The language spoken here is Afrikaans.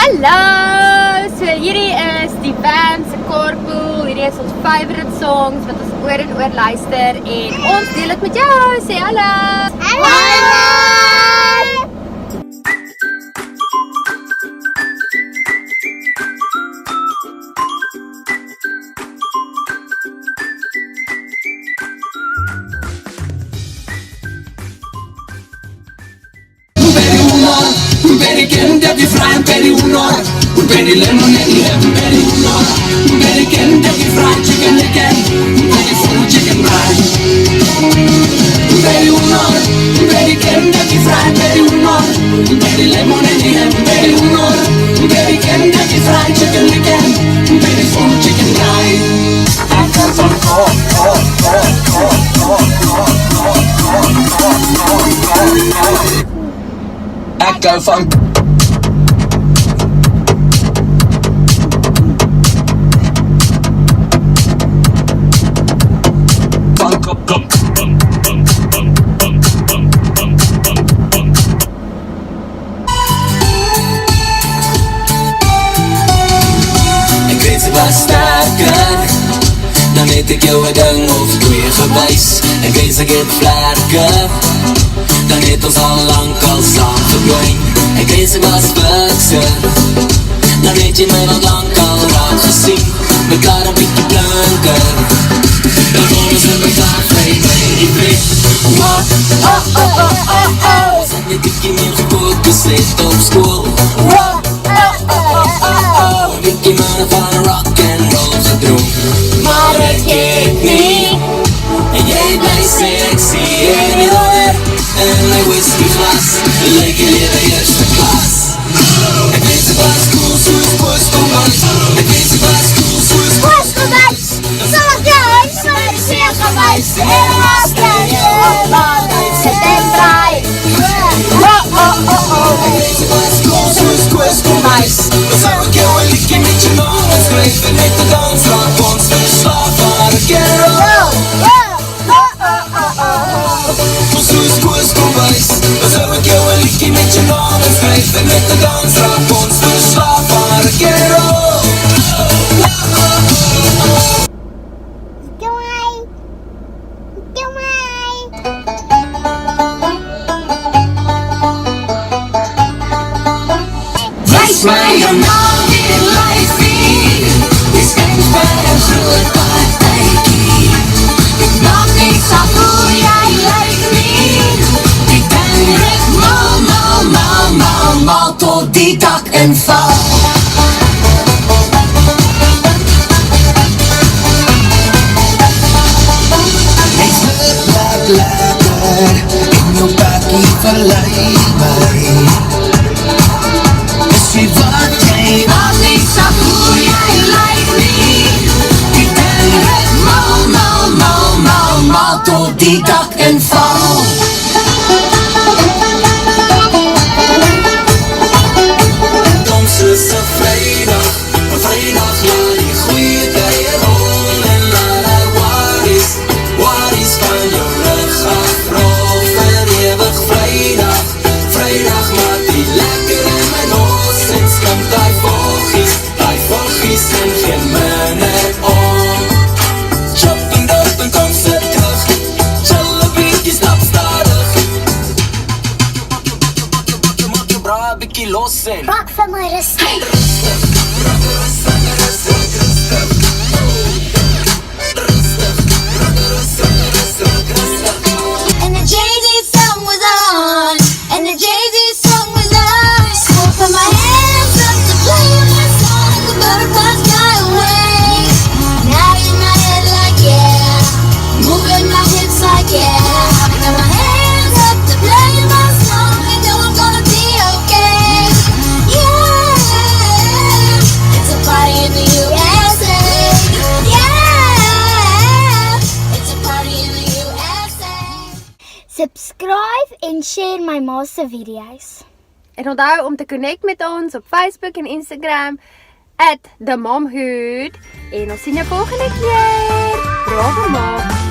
Hallo! So hierdie is die band se carpool. Hierdie is ons favorite songs wat ons oor en oor luister en ons deel dit met jou. Sê hallo! Hallo! Very candy, vi fry, very unor. Very lemon and lemon, very unor. Very candy, vi fry, chicken again. Very full chicken rice. Very unor. Very candy, vi fry, very unor. Very lemon and lemon, very unor. Very candy, vi fry, chicken again. Very full chicken rice. Echo funk. Ik weet ze was sterker. Dan weet ik jou een ding of twee gewys. Ik weet ik het vlerken. Dan het ons al lang al saam verdwijn. Ik weet ze was fikser. Dan het jy my wat lang al raak gesien. Mekaar een beetje blanker. Dan kom ons in mekaar vry by die breed. Ons het net bykie meer gefocus het op school. Een bykie manne van rock and roll gedroom. Maar ek het nie. En jy bly sexy en die ander. En my whisky glas, lyk jy lewe eerste klas. Ek weet ze was cool soos Booskombuis. Ek weet ze was cool soos Booskombuis. Sommige jongens maar die zeer gewys. En als jij je opbouwt, zit en draai. Ek weet ze was cool soos Booskombuis. Dan zou ik jou een liedje met je naam schrijven. Met de dans laat ons verslaaf van rock and roll. Soos Booskombuis. Dan zou ik jou een liedje met je naam schrijven. Met de dans laat ons verslaaf van rock and roll. Wijs mij een man in lijfie. Die schenkt bij een groot partijkie. Ik maak niks af hoe jij lijkt niet. Ik ben echt mal tot die dak en val. Niks laat lekker in jouw bakkie verleid mij. Zie wat jij maakt niks af hoe jij lijkt niet. Ik ben echt mal tot die dak en val. Soms is het vrijdag, maar vrijdag laat die goeie tijden rollen. En laat wat is van jou rug afrol. Voor eeuwig vrijdag, vrijdag maakt die lekker in mijn hoofd. Sinds komt die voggies en geen minute om. Chopping up en kom ze terug. Chill een beetje, stap stadig. Maak je bra een beetje los en Pak van mij rustig. And the Jay-Z song was on. And the Jay-Z song was on. So put my hands up to play my song. The butterflies fly away. Now in my head like yeah. Moving my hips like yeah. I got my hands up to play my song. And know I'm gonna be okay. Yeah. It's a party in the USA. Yeah. It's a party in the USA. Subscribe en share my ma's video's. En onthou om te connect met ons op Facebook en Instagram @themomhood. En ons sien jou volgende keer. Bravo, mam!